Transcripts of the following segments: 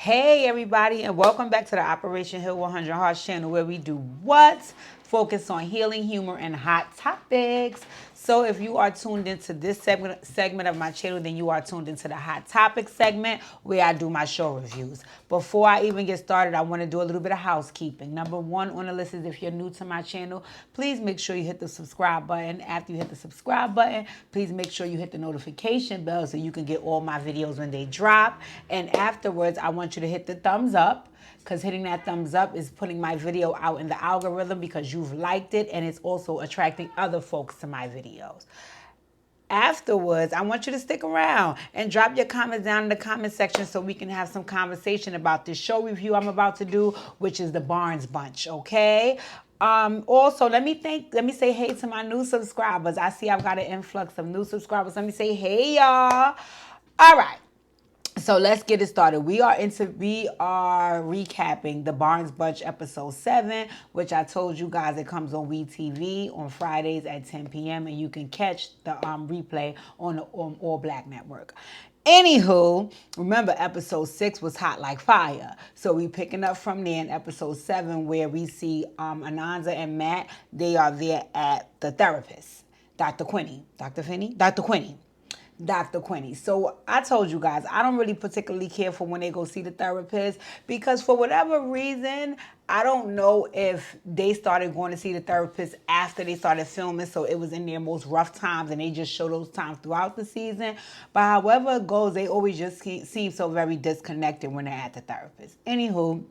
Hey everybody, and welcome back to the Operation Hill 100 Hearts channel, where we do what? Focus on healing, humor, and hot topics. So if you are tuned into this segment of my channel, then you are tuned into the hot topic segment where I do my show reviews. Before I even get started, I want to do a little bit of housekeeping. Number one on the list is, if you're new to my channel, please make sure you hit the subscribe button. After you hit the subscribe button, please make sure you hit the notification bell so you can get all my videos when they drop. And afterwards, I want you to hit the thumbs up, because hitting that thumbs up is putting my video out in the algorithm because you've liked it, and it's also attracting other folks to my videos. Afterwards, I want you to stick around and drop your comments down in the comment section so we can have some conversation about this show review I'm about to do, which is the Barnes Bunch, okay? Also, let me say hey to my new subscribers. I see I've got an influx of new subscribers. Let me say hey, y'all. All right. So let's get it started. We are recapping the Barnes Bunch episode 7, which I told you guys it comes on WeTV on Fridays at 10 p.m. and you can catch the replay on the All Black Network. Anywho, remember episode 6 was hot like fire. So we picking up from there in episode 7, where we see Ananza and Matt. They are there at the therapist, Dr. Quinny. Dr. Finney? Dr. Quinny. Dr. Quinny. So I told you guys, I don't really particularly care for when they go see the therapist, because for whatever reason, I don't know if they started going to see the therapist after they started filming, so it was in their most rough times and they just show those times throughout the season. But however it goes, they always just seem so very disconnected when they're at the therapist. Anywho,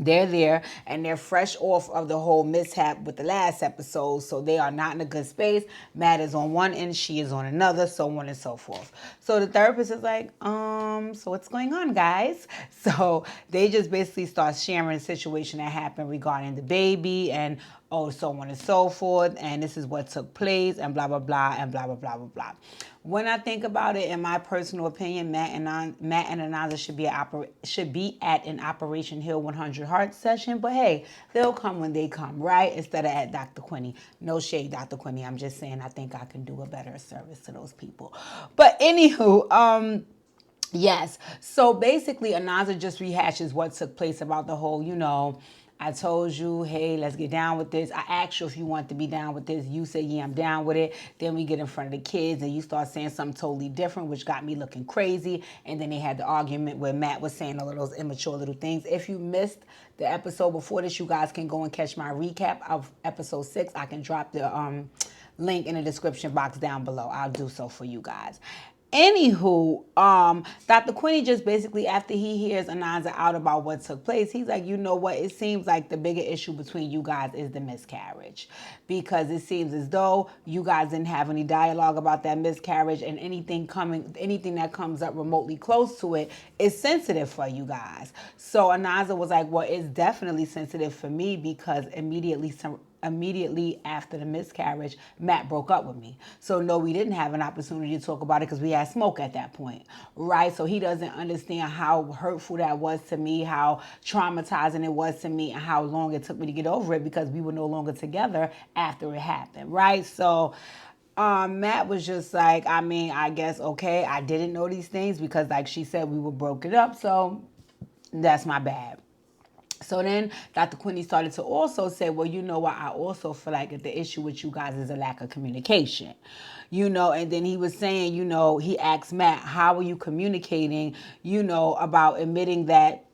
they're there and they're fresh off of the whole mishap with the last episode, so they are not in a good space. Matt is on one end, she is on another, so on and so forth. So the therapist is like, so what's going on, guys? So they just basically start sharing the situation that happened regarding the baby and so on and so forth, and this is what took place, and blah blah blah, and blah blah blah blah blah. When I think about it, in my personal opinion, Matt and Ananza should be at an Operation Hill 100 Heart session. But hey, they'll come when they come, right? Instead of at Dr. Quinny. No shade, Dr. Quinny. I'm just saying I think I can do a better service to those people. But anywho, yes. So basically, Ananza just rehashes what took place about the whole, I told you, hey, let's get down with this. I asked you if you want to be down with this. You said, yeah, I'm down with it. Then we get in front of the kids and you start saying something totally different, which got me looking crazy. And then they had the argument where Matt was saying all of those immature little things. If you missed the episode before this, you guys can go and catch my recap of episode 6. I can drop the link in the description box down below. I'll do so for you guys. Anywho, Dr. Quinny just basically, after he hears Ananza out about what took place, he's like, you know what, it seems like the bigger issue between you guys is the miscarriage, because it seems as though you guys didn't have any dialogue about that miscarriage, and anything that comes up remotely close to it is sensitive for you guys. So Ananza was like, well, it's definitely sensitive for me, because immediately after the miscarriage, Matt broke up with me. So no, we didn't have an opportunity to talk about it because we had smoke at that point, right? So he doesn't understand how hurtful that was to me, how traumatizing it was to me, and how long it took me to get over it, because we were no longer together after it happened, right? So Matt was just like, I guess, okay, I didn't know these things because, like she said, we were broken up, so that's my bad. So then Dr. Quinny started to also say, well, you know what, I also feel like the issue with you guys is a lack of communication. And then he was saying, he asked Matt, how are you communicating, about admitting that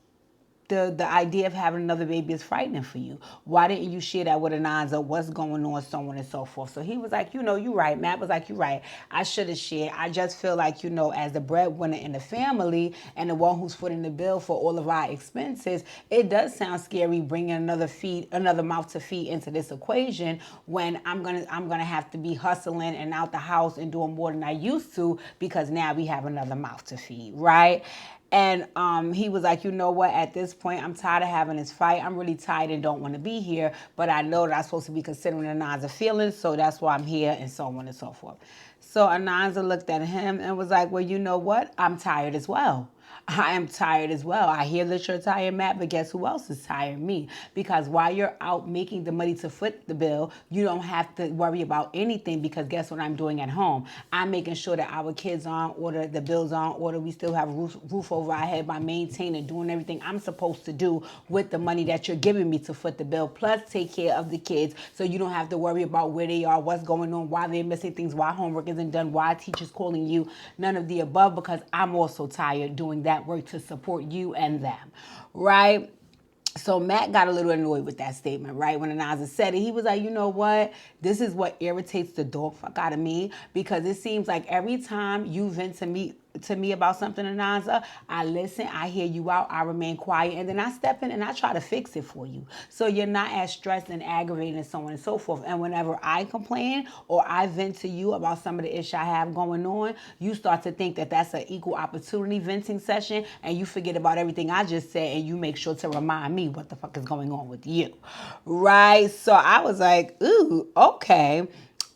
the idea of having another baby is frightening for you? Why didn't you share that with Ananza? What's going on, so on and so forth? So he was like, you're right. Matt was like, you're right. I should have shared. I just feel like, as the breadwinner in the family and the one who's footing the bill for all of our expenses, it does sound scary bringing another mouth to feed into this equation, when I'm gonna have to be hustling and out the house and doing more than I used to, because now we have another mouth to feed, right? And he was like, you know what, at this point, I'm tired of having this fight. I'm really tired and don't want to be here, but I know that I'm supposed to be considering Ananza's feelings, so that's why I'm here, and so on and so forth. So Ananza looked at him and was like, well, you know what, I'm tired as well. I am tired as well. I hear that you're tired, Matt, but guess who else is tired? Me. Because while you're out making the money to foot the bill, you don't have to worry about anything because guess what I'm doing at home? I'm making sure that our kids are on order, the bills are on order, we still have roof over our head by maintaining, doing everything I'm supposed to do with the money that you're giving me to foot the bill, plus take care of the kids so you don't have to worry about where they are, what's going on, why they're missing things, why homework isn't done, why teachers calling you, none of the above, because I'm also tired doing that work to support you and them, right? So Matt got a little annoyed with that statement, right? When Anaza said it, he was like, you know what? This is what irritates the dog fuck out of me because it seems like every time you vent to me about something, Anaza, I listen, I hear you out, I remain quiet, and then I step in and I try to fix it for you. So you're not as stressed and aggravated and so on and so forth. And whenever I complain or I vent to you about some of the issues I have going on, you start to think that that's an equal opportunity venting session and you forget about everything I just said and you make sure to remind me what the fuck is going on with you, right? So I was like, ooh, okay.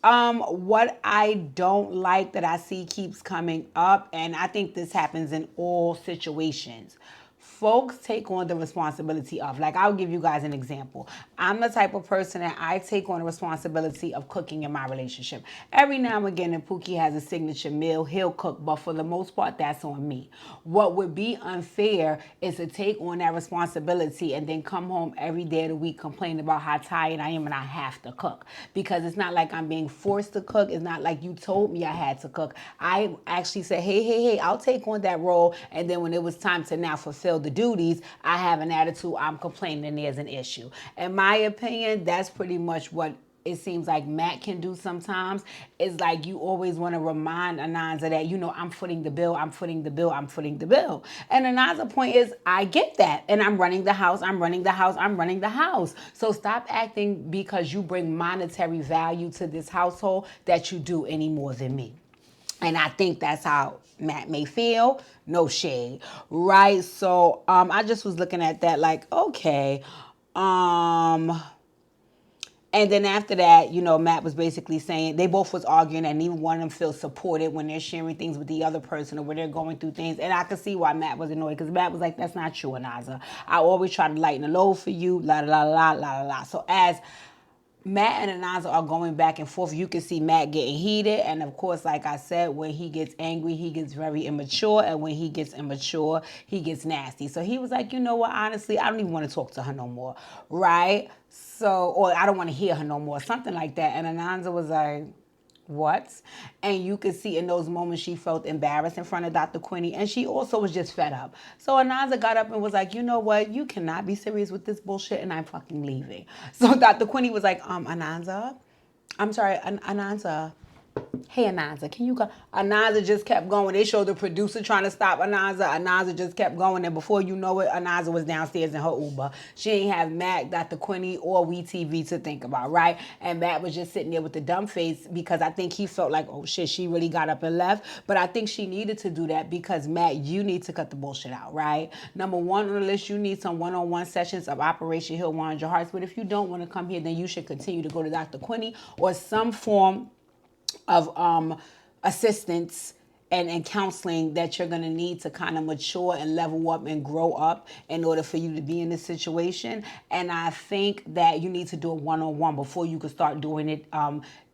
What I don't like that I see keeps coming up, and I think this happens in all situations. Folks take on the responsibility of, like, I'll give you guys an example. I'm the type of person that I take on the responsibility of cooking in my relationship. Every now and again, if Pookie has a signature meal, he'll cook, but for the most part, that's on me. What would be unfair is to take on that responsibility and then come home every day of the week complaining about how tired I am and I have to cook. Because it's not like I'm being forced to cook. It's not like you told me I had to cook. I actually said, hey, I'll take on that role. And then when it was time to now fulfill the duties, I have an attitude, I'm complaining and there's an issue. In my opinion, that's pretty much what it seems like Matt can do sometimes. It's like you always want to remind Ananza that, you know, I'm footing the bill. And Ananza's point is, I get that. And I'm running the house. So stop acting because you bring monetary value to this household that you do any more than me. And I think that's how Matt may feel. No shade, right? So I just was looking at that like, okay. And then after that, you know, Matt was basically saying they both was arguing and neither one of them feels supported when they're sharing things with the other person or when they're going through things. And I could see why Matt was annoyed because Matt was like, that's not true, Anaza. I always try to lighten the load for you, la, la, la, la, la, la. So as Matt and Anaza are going back and forth, you can see Matt getting heated. And of course, like I said, when he gets angry, he gets very immature. And when he gets immature, he gets nasty. So he was like, you know what, honestly, I don't even want to talk to her no more, right? So, or I don't want to hear her no more, something like that. And Ananza was like, what? And you could see in those moments she felt embarrassed in front of Dr. Quinny, and she also was just fed up. So Ananza got up and was like, you know what? You cannot be serious with this bullshit, and I'm fucking leaving. So Dr. Quinny was like, Ananza? I'm sorry, Ananza. Hey, Anaza, can you go? Anaza just kept going. They showed the producer trying to stop Anaza. Anaza just kept going. And before you know it, Anaza was downstairs in her Uber. She ain't have Mac, Dr. Quinny, or WeTV to think about, right? And Matt was just sitting there with the dumb face because I think he felt like, oh shit, she really got up and left. But I think she needed to do that because, Matt, you need to cut the bullshit out, right? Number one on the list, you need some one-on-one sessions of Operation Heal 100 Hearts. But if you don't want to come here, then you should continue to go to Dr. Quinny or some form of assistance and counseling that you're going to need to kind of mature and level up and grow up in order for you to be in this situation. And I think that you need to do it one-on-one before you can start doing it,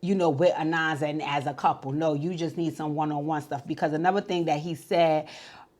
you know, with Anaza and as a couple. No, you just need some one-on-one stuff. Because another thing that he said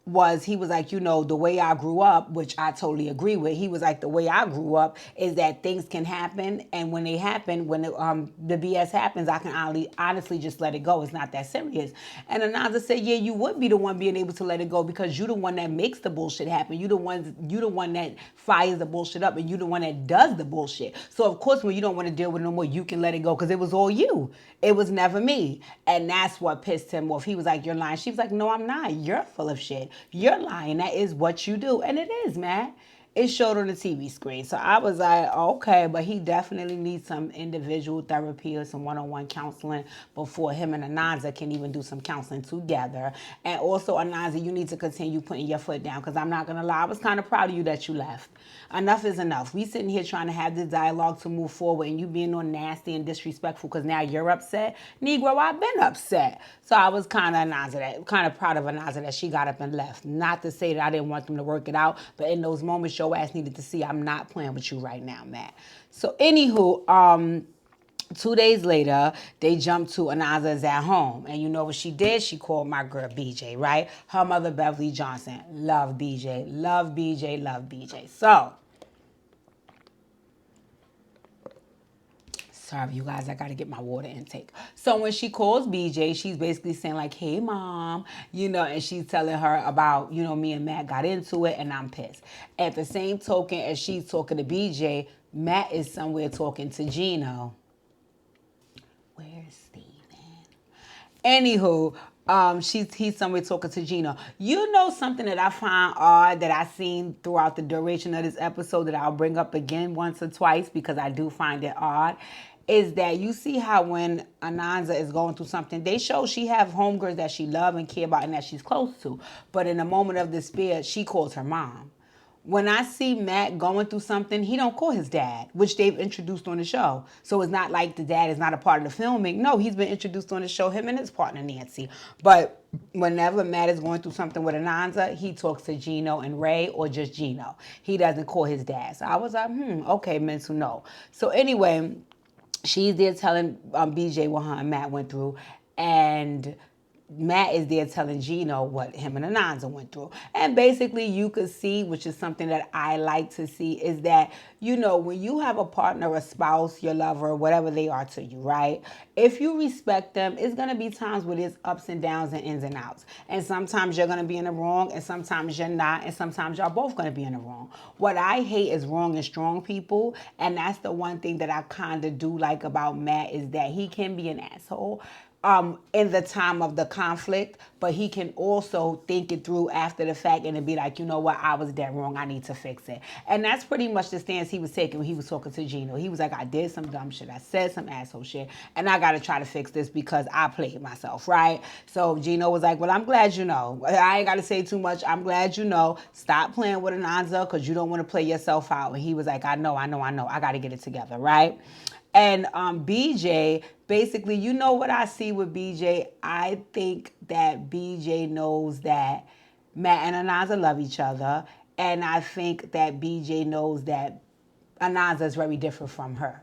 was he was like, you know, the way I grew up, which I totally agree with. He was like, the way I grew up is that things can happen, and when they happen, when the BS happens, I can honestly just let it go. It's not that serious. And Ananza said, yeah, you would be the one being able to let it go because you're the one that makes the bullshit happen. You're the one that fires the bullshit up, and you're the one that does the bullshit. So of course, when you don't want to deal with it no more, you can let it go because it was all you. It was never me. And that's what pissed him off. He was like, you're lying. She was like, no, I'm not. You're full of shit. You're lying. That is what you do. And it is, man. it showed on the TV screen. So I was like, okay, but he definitely needs some individual therapy or some one-on-one counseling before him and Ananza can even do some counseling together. And also, Ananza, you need to continue putting your foot down, because I'm not going to lie, I was kind of proud of you that you left. Enough is enough. We sitting here trying to have this dialogue to move forward, and you being all nasty and disrespectful because now you're upset. Negro, I've been upset. So I was kind of proud of Anaza that she got up and left. Not to say that I didn't want them to work it out, but in those moments, your ass needed to see I'm not playing with you right now, Matt. So anywho, 2 days later, they jumped to Anaza's at home. And you know what she did? She called my girl BJ, right? Her mother, Beverly Johnson. Love BJ. Love BJ. Love BJ. So, sorry, you guys, I got to get my water intake. So when she calls BJ, she's basically saying like, hey, mom, and she's telling her about, me and Matt got into it and I'm pissed. At the same token, as she's talking to BJ, Matt is somewhere talking to Gino. Where's Steven? Anywho, he's somewhere talking to Gino. You know something that I find odd that I've seen throughout the duration of this episode that I'll bring up again once or twice because I do find it odd, is that you see how when Ananza is going through something, they show she have homegirls that she love and care about and that she's close to. But in a moment of despair, she calls her mom. When I see Matt going through something, he don't call his dad, which they've introduced on the show. So it's not like the dad is not a part of the filming. No, he's been introduced on the show, him and his partner, Nancy. But whenever Matt is going through something with Ananza, he talks to Gino and Ray or just Gino. He doesn't call his dad. So I was like, okay, mental no. So anyway, she's there telling BJ what her and Matt went through. And Matt is there telling Gino what him and Ananza went through. And basically you could see, which is something that I like to see, is that, when you have a partner, a spouse, your lover, whatever they are to you, right? If you respect them, it's going to be times where there's ups and downs and ins and outs. And sometimes you're going to be in the wrong and sometimes you're not. And sometimes y'all both going to be in the wrong. What I hate is wrong and strong people. And that's the one thing that I kind of do like about Matt, is that he can be an asshole in the time of the conflict, but he can also think it through after the fact and be like, you know what, I was dead wrong, I need to fix it. And that's pretty much the stance he was taking when he was talking to Gino. He was like, I did some dumb shit, I said some asshole shit, and I gotta try to fix this because I played myself, right? So Gino was like, well, I'm glad you know. I ain't gotta say too much, I'm glad you know. Stop playing with Ananza because you don't want to play yourself out. And he was like, I know, I gotta get it together, right? And BJ, basically, you know what I see with BJ? I think that BJ knows that Matt and Ananza love each other. And I think that BJ knows that Ananza is very different from her.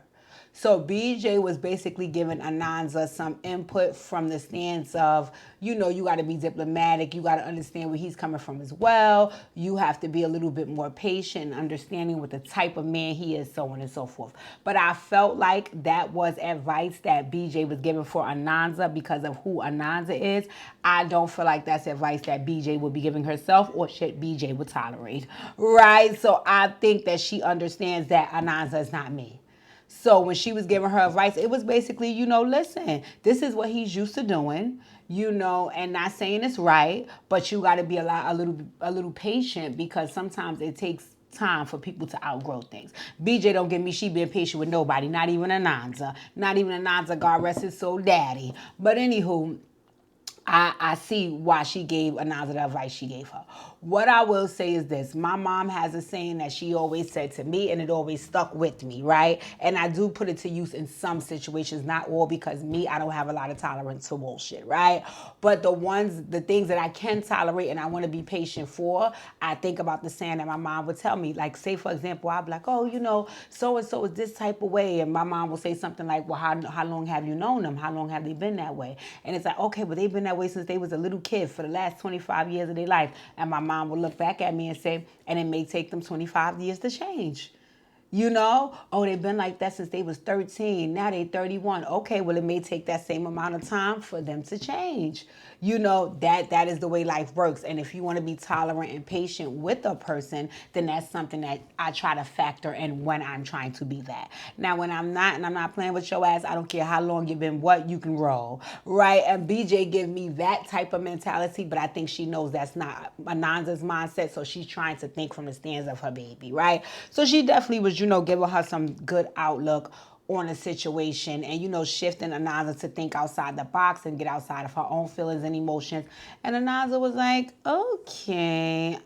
So BJ was basically giving Ananza some input from the stance of, you got to be diplomatic. You got to understand where he's coming from as well. You have to be a little bit more patient and understanding with the type of man he is, so on and so forth. But I felt like that was advice that BJ was giving for Ananza because of who Ananza is. I don't feel like that's advice that BJ would be giving herself or shit BJ would tolerate, right? So I think that she understands that Ananza is not me. So when she was giving her advice, it was basically, listen, this is what he's used to doing, and not saying it's right, but you got to be a little patient because sometimes it takes time for people to outgrow things. BJ don't get me, she been patient with nobody, not even Ananza. Not even Ananza, God rest his soul, daddy. But anywho, I see why she gave Ananza the advice she gave her. What I will say is this. My mom has a saying that she always said to me, and it always stuck with me, right? And I do put it to use in some situations, not all, because I don't have a lot of tolerance for bullshit, right? But the things that I can tolerate and I want to be patient for, I think about the saying that my mom would tell me. Like, say, for example, I'd be like, oh, so-and-so is this type of way. And my mom will say something like, well, how long have you known them? How long have they been that way? And it's like, okay, but they've been that way since they was a little kid for the last 25 years of their life. And my mom will look back at me and say, and it may take them 25 years to change. They've been like that since they was 13. Now they 31. Okay, well, it may take that same amount of time for them to change. that is the way life works. And if you want to be tolerant and patient with a person, then that's something that I try to factor in when I'm trying to be that. Now, when I'm not, and I'm not playing with your ass, I don't care how long you've been, what, you can roll, right? And BJ give me that type of mentality, but I think she knows that's not Ananza's mindset, so she's trying to think from the stance of her baby, right? So she definitely was, giving her some good outlook on a situation and, shifting Ananza to think outside the box and get outside of her own feelings and emotions. And Ananza was like, okay,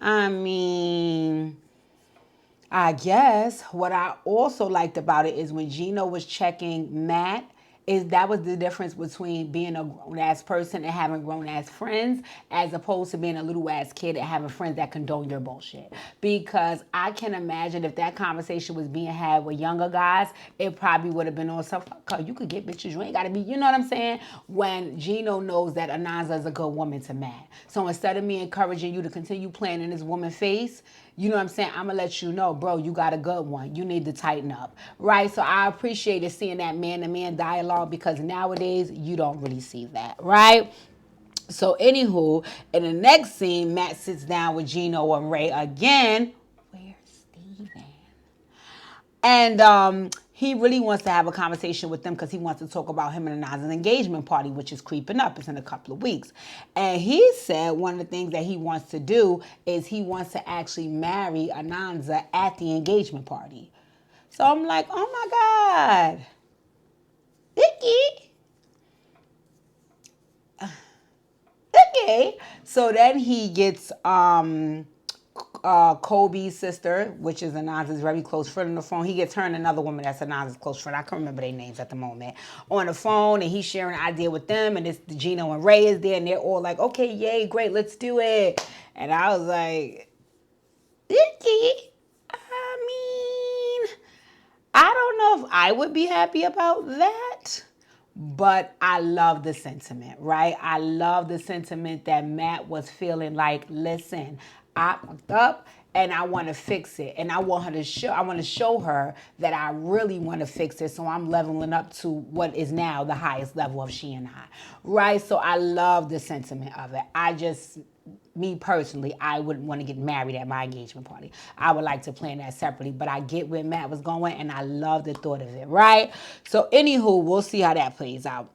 I guess what I also liked about it is when Gino was checking Matt, is that was the difference between being a grown-ass person and having grown-ass friends as opposed to being a little-ass kid and having friends that condone your bullshit. Because I can imagine if that conversation was being had with younger guys, it probably would have been on some, you could get bitches, you ain't got to be, you know what I'm saying? When Gino knows that Ananza is a good woman to Matt. So instead of me encouraging you to continue playing in this woman's face, you know what I'm saying? I'm going to let you know, bro, you got a good one. You need to tighten up, right? So I appreciated seeing that man-to-man dialogue because nowadays you don't really see that, right? So anywho, in the next scene, Matt sits down with Gino and Ray again. Where's Steven? And he really wants to have a conversation with them because he wants to talk about him and Ananza's engagement party, which is creeping up. It's in a couple of weeks. And he said one of the things that he wants to do is he wants to actually marry Ananza at the engagement party. So I'm like, oh my God. Icky. Okay. So then he gets Kobe's sister, which is Ananza's very close friend, on the phone. He gets her and another woman that's Ananza's close friend. I can't remember their names at the moment. On the phone, and he's sharing an idea with them, and it's Gino and Ray is there, and they're all like, okay, yay, great, let's do it. And I was like, Icky. I don't know if I would be happy about that. But I love the sentiment, right? I love the sentiment that Matt was feeling like, listen, I fucked up and I want to fix it. And I want to show her that I really want to fix it. So I'm leveling up to what is now the highest level of she and I, right? So I love the sentiment of it. Me personally, I wouldn't want to get married at my engagement party. I would like to plan that separately, but I get where Matt was going and I love the thought of it, right? So anywho, we'll see how that plays out.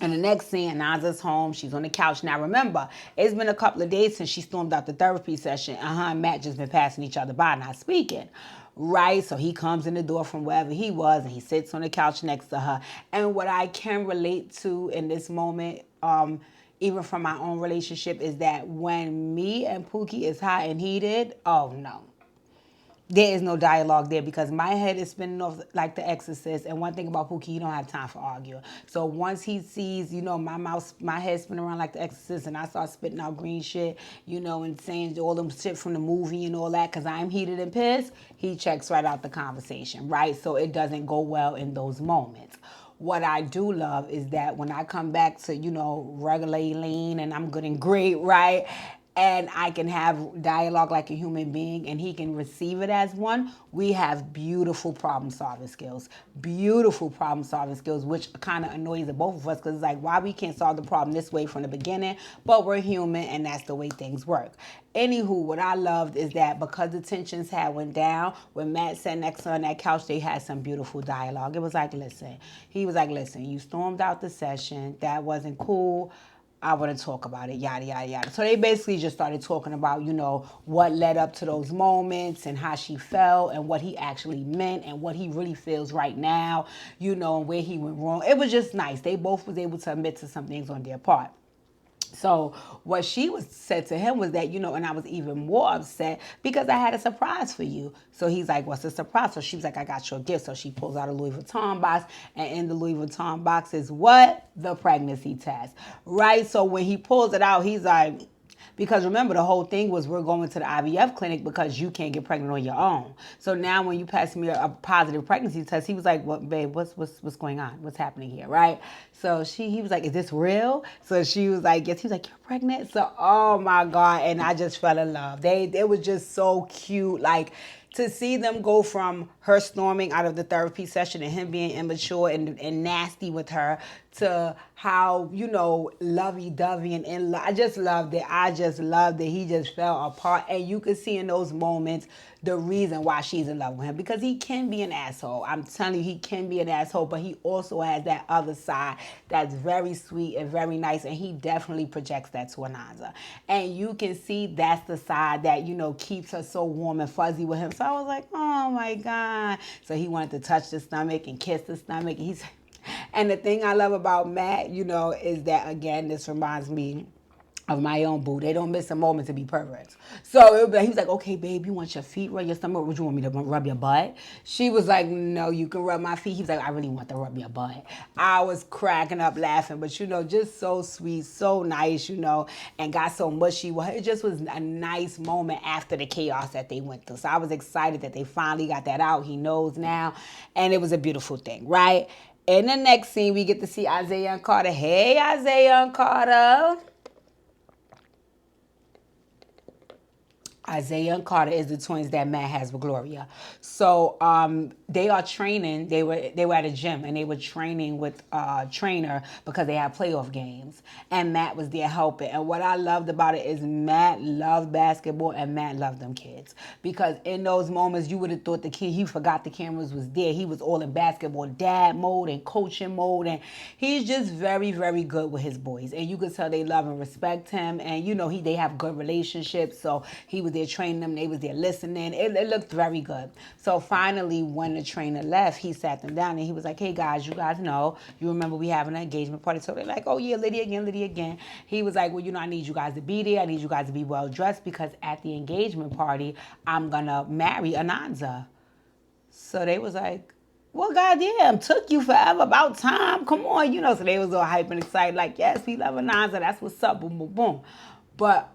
And the next scene, Naza's home. She's on the couch. Now remember, it's been a couple of days since she stormed out the therapy session. And Matt just been passing each other by, not speaking. Right? So he comes in the door from wherever he was and he sits on the couch next to her. And what I can relate to in this moment, even from my own relationship, is that when me and Pookie is hot and heated, oh no. There is no dialogue there because my head is spinning off like The Exorcist. And one thing about Pookie, he don't have time for arguing. So once he sees, my head spinning around like The Exorcist and I start spitting out green shit, and saying all them shit from the movie and all that because I'm heated and pissed, he checks right out the conversation, right? So it doesn't go well in those moments. What I do love is that when I come back to, regular Elaine and I'm good and great, right? And I can have dialogue like a human being and he can receive it as one, we have beautiful problem solving skills. Beautiful problem solving skills, which kind of annoys the both of us because it's like, why we can't solve the problem this way from the beginning? But we're human and that's the way things work. Anywho, what I loved is that because the tensions had went down, when Matt sat next to her on that couch, they had some beautiful dialogue. It was like, listen, you stormed out the session. That wasn't cool. I want to talk about it, yada, yada, yada. So they basically just started talking about, what led up to those moments and how she felt and what he actually meant and what he really feels right now, and where he went wrong. It was just nice. They both was able to admit to some things on their part. So what she said to him was that, and I was even more upset because I had a surprise for you. So he's like, what's the surprise? So she was like, I got your gift. So she pulls out a Louis Vuitton box, and in the Louis Vuitton box is what? The pregnancy test, right? So when he pulls it out, he's like, because remember, the whole thing was we're going to the IVF clinic because you can't get pregnant on your own. So now when you pass me a positive pregnancy test, he was like, "What, babe, what's going on? What's happening here?" Right? So he was like, "Is this real?" So she was like, "Yes." He was like, "You're pregnant. So, oh my God. And I just fell in love. They was just so cute. Like, to see them go from her storming out of the therapy session and him being immature and nasty with her to how, you know, lovey-dovey and in love. I just loved it. I just loved it. He just fell apart. And you could see in those moments the reason why she's in love with him, because he can be an asshole. I'm telling you, he can be an asshole, but he also has that other side that's very sweet and very nice, and he definitely projects that to Ananza. And you can see that's the side that, you know, keeps her so warm and fuzzy with him. So I was like, oh my God. So he wanted to touch the stomach and kiss the stomach. And the thing I love about Matt, you know, is that, again, this reminds me of my own boo. They don't miss a moment to be perverts. So he was like, okay, babe, you want your feet rub your stomach? Would you want me to rub your butt? She was like, no, you can rub my feet. He was like, I really want to rub your butt. I was cracking up laughing, but, you know, just so sweet, so nice, you know, and got so mushy. Well, it just was a nice moment after the chaos that they went through. So I was excited that they finally got that out. He knows now. And it was a beautiful thing, right? In the next scene, we get to see Isaiah and Carter. Hey, Isaiah and Carter. Isaiah and Carter is the twins that Matt has with Gloria. So they are training. They were at a gym and they were training with a trainer because they had playoff games. And Matt was there helping. And what I loved about it is Matt loved basketball and Matt loved them kids. Because in those moments, you would have thought he forgot the cameras was there. He was all in basketball dad mode and coaching mode. And he's just very, very good with his boys. And you could tell they love and respect him. And, you know, they have good relationships. So he was there training them. They was there listening. It looked very good. So finally, when the trainer left, he sat them down and he was like, hey guys, you guys know, you remember we having an engagement party. So they're like, oh yeah, Lydia again. He was like, well, you know, I need you guys to be there. I need you guys to be well dressed because at the engagement party, I'm gonna marry Ananza. So they was like, well, goddamn, took you forever, about time. Come on, you know. So they was all hype and excited, like, yes, we love Ananza. That's what's up, boom, boom, boom. But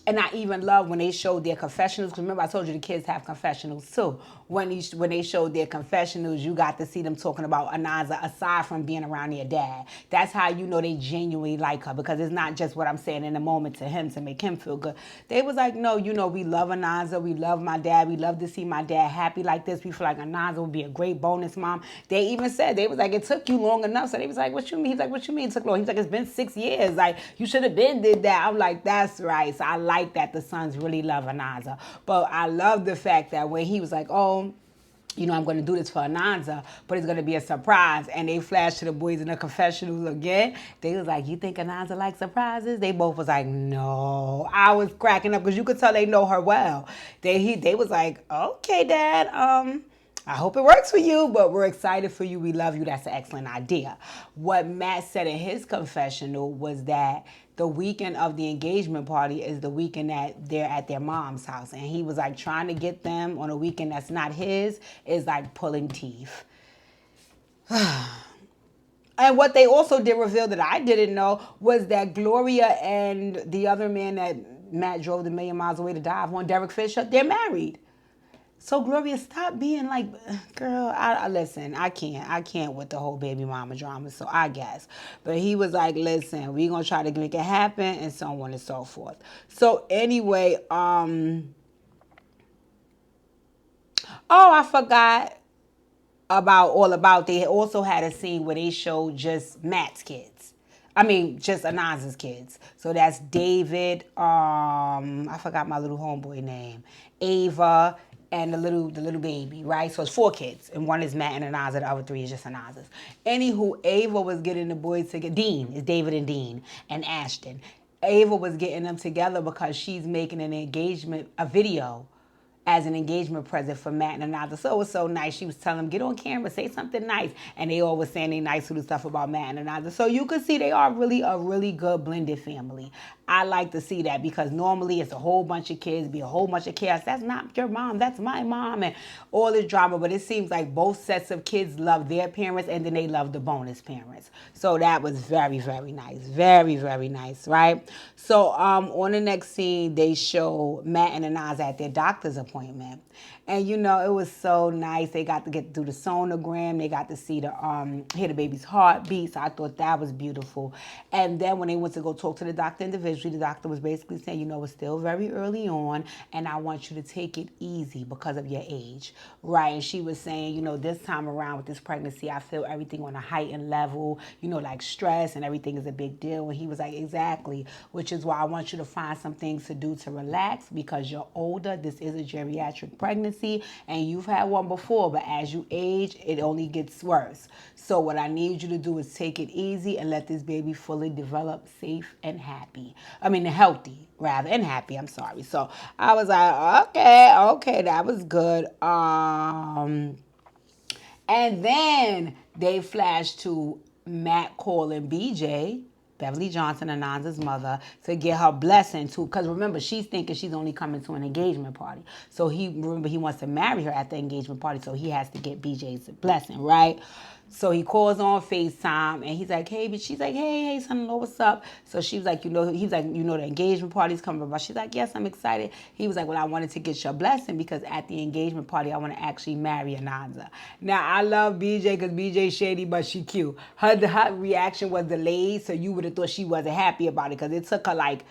and I even love when they showed their confessionals. Because remember, I told you the kids have confessionals too. When they showed their confessionals, you got to see them talking about Ananza aside from being around their dad. That's how you know they genuinely like her, because it's not just what I'm saying in the moment to him to make him feel good. They was like, no, you know, we love Ananza. We love my dad. We love to see my dad happy like this. We feel like Ananza would be a great bonus mom. They even said, they was like, it took you long enough. So they was like, what you mean? He's like, what you mean it took long? He's like, it's been 6 years. Like, you should have been did that. I'm like, that's right. So I like that the sons really love Ananza. But I love the fact that when he was like, oh, you know, I'm going to do this for Ananza, but it's going to be a surprise. And they flashed to the boys in the confessionals again. They was like, you think Ananza likes surprises? They both was like, no. I was cracking up because you could tell they know her well. They was like, okay, Dad, I hope it works for you, but we're excited for you. We love you. That's an excellent idea. What Matt said in his confessional was that the weekend of the engagement party is the weekend that they're at their mom's house. And he was like, trying to get them on a weekend that's not his is like pulling teeth. And what they also did reveal that I didn't know was that Gloria and the other man that Matt drove the million miles away to die on, Derek Fisher, they're married. So Gloria, stop being like, girl, I listen, I can't with the whole baby mama drama, so I guess. But he was like, listen, we gonna try to make it happen, and so on and so forth. So anyway, oh, I forgot they also had a scene where they showed just Matt's kids. I mean, just Ananza's kids. So that's David, I forgot my little homeboy name, Ava, and the little baby, right? So it's 4 kids, and one is Matt and Ananza, the other 3 is just Ananza's. Anywho, Ava was getting the boys together. Dean is David and Dean and Ashton. Ava was getting them together because she's making a video as an engagement present for Matt and Ananza. So it was so nice. She was telling them, get on camera, say something nice. And they all were saying they nice little stuff about Matt and Ananza. So you could see they are really a really good blended family. I like to see that because normally it's a whole bunch of kids, be a whole bunch of chaos. That's not your mom, that's my mom, and all this drama. But it seems like both sets of kids love their parents and then they love the bonus parents. So that was very, very nice. Very, very nice, right? So on the next scene, they show Matt and Anaz at their doctor's appointment. And you know, it was so nice. They got to get to do the sonogram. They got to see the hear the baby's heartbeat. So I thought that was beautiful. And then when they went to go talk to the doctor individually, the doctor was basically saying, you know, it's still very early on, and I want you to take it easy because of your age, right? And she was saying, you know, this time around with this pregnancy, I feel everything on a heightened level, you know, like stress and everything is a big deal. And he was like, exactly, which is why I want you to find some things to do to relax because you're older. This is a geriatric pregnancy and you've had one before, but as you age, it only gets worse. So what I need you to do is take it easy and let this baby fully develop safe and happy. I mean, healthy rather, and happy. I'm sorry. So I was like, okay, that was good. And then they flashed to Matt calling BJ, Beverly Johnson, Ananda's mother, to get her blessing too. Because remember, she's thinking she's only coming to an engagement party. So he wants to marry her at the engagement party, so he has to get BJ's blessing, right? So he calls on FaceTime and he's like, hey, but she's like, hey, son-in-law, what's up? So she was like, he was like, the engagement party's coming about. She's like, yes, I'm excited. He was like, well, I wanted to get your blessing because at the engagement party, I want to actually marry Ananda. Now, I love BJ because BJ's shady, but she cute. Her reaction was delayed, so you would have thought she wasn't happy about it because it took her like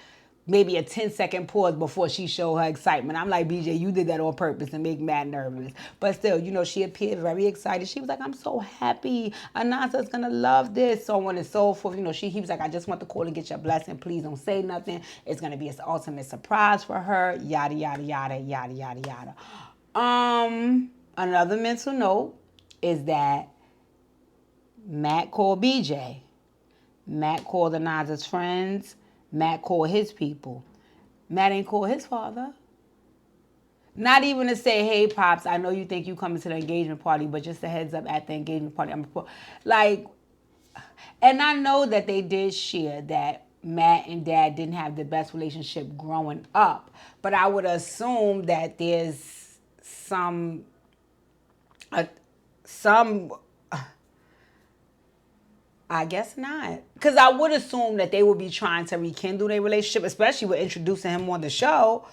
maybe a 10-second pause before she showed her excitement. I'm like, BJ, you did that on purpose to make Matt nervous. But still, you know, she appeared very excited. She was like, I'm so happy. Ananda's going to love this, so on and so forth. You know, he was like, I just want to call and get your blessing. Please don't say nothing. It's going to be an ultimate surprise for her. Yada, yada, yada, yada, yada, yada. Another mental note is that Matt called BJ. Matt called Ananda's friends. Matt called his people. Matt ain't called his father. Not even to say, hey, Pops, I know you think you coming to the engagement party, but just a heads up at the engagement party. Like, and I know that they did share that Matt and Dad didn't have the best relationship growing up, but I would assume that there's some I guess not. Because I would assume that they would be trying to rekindle their relationship, especially with introducing him on the show.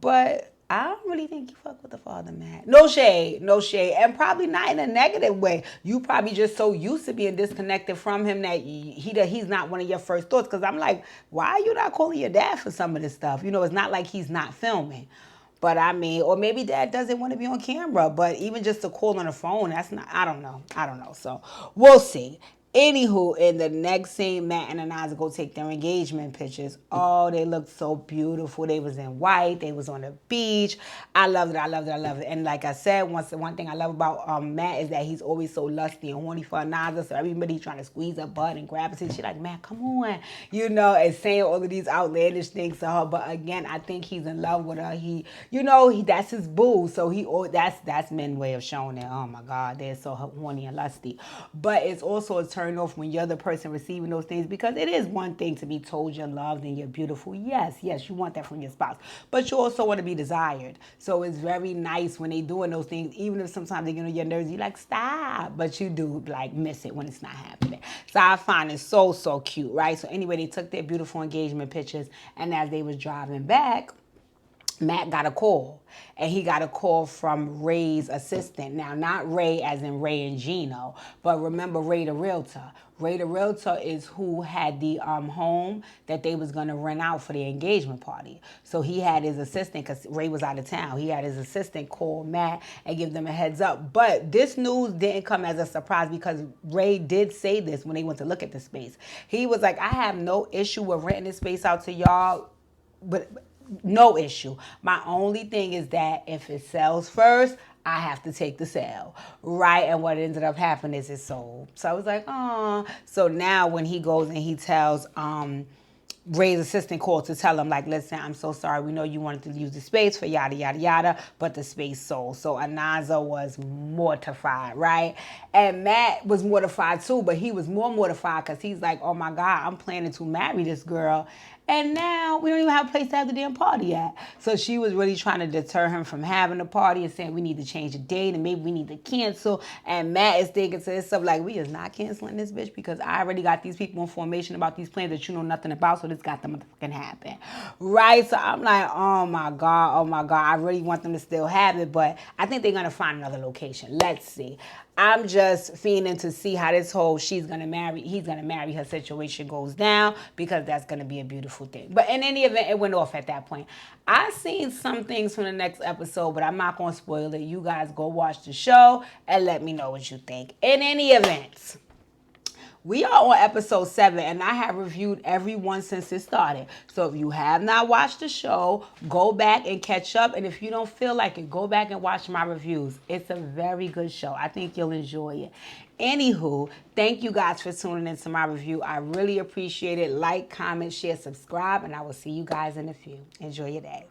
But I don't really think you fuck with the father, Matt. No shade, no shade. And probably not in a negative way. You probably just so used to being disconnected from him that he's not one of your first thoughts. Because I'm like, why are you not calling your dad for some of this stuff? You know, it's not like he's not filming. But I mean, or maybe Dad doesn't want to be on camera. But even just to call on the phone, that's not, I don't know. So we'll see. Anywho, in the next scene, Matt and Anaz go take their engagement pictures. Oh, they looked so beautiful. They was in white. They was on the beach. I loved it. And like I said, one thing I love about Matt is that he's always so lusty and horny for Anaz. So everybody's trying to squeeze her butt and grab her. She's like, Matt, come on. You know, and saying all of these outlandish things to her. But again, I think he's in love with her. That's his boo. So that's men's way of showing it. Oh my God, they're so horny and lusty. But it's also a turn off when you're the person receiving those things, because it is one thing to be told you're loved and you're beautiful. Yes, you want that from your spouse, but you also want to be desired. So it's very nice when they doing those things, even if sometimes they get on your nerves. You like, stop, but you do like miss it when it's not happening. So I find it so cute, right? So anyway, they took their beautiful engagement pictures, and as they was driving back, Matt got a call, and he got a call from Ray's assistant. Now, not Ray as in Ray and Gino, but remember Ray the realtor. Ray the realtor is who had the home that they was going to rent out for the engagement party. So he had his assistant, because Ray was out of town, he had his assistant call Matt and give them a heads up. But this news didn't come as a surprise, because Ray did say this when they went to look at the space. He was like, I have no issue with renting this space out to y'all, but no issue. My only thing is that if it sells first, I have to take the sale, right? And what ended up happening is it sold. So I was like, oh. So now when he goes and he tells Ray's assistant called to tell him, like, listen, I'm so sorry. We know you wanted to use the space for yada, yada, yada, but the space sold. So Anaza was mortified, right? And Matt was mortified too, but he was more mortified because he's like, oh my God, I'm planning to marry this girl. And now we don't even have a place to have the damn party at. So she was really trying to deter him from having a party and saying we need to change the date and maybe we need to cancel. And Matt is thinking to himself like, we is not canceling this bitch because I already got these people information about these plans that you know nothing about, so this got to motherfucking happen. Right? So I'm like, oh my God, I really want them to still have it, but I think they're gonna find another location. Let's see. I'm just fiending to see how this whole he's gonna marry her situation goes down, because that's gonna be a beautiful thing. But in any event, it went off at that point. I seen some things from the next episode, but I'm not gonna spoil it. You guys go watch the show and let me know what you think. In any event, we are on episode 7, and I have reviewed every one since it started. So if you have not watched the show, go back and catch up. And if you don't feel like it, go back and watch my reviews. It's a very good show. I think you'll enjoy it. Anywho, thank you guys for tuning into my review. I really appreciate it. Like, comment, share, subscribe, and I will see you guys in a few. Enjoy your day.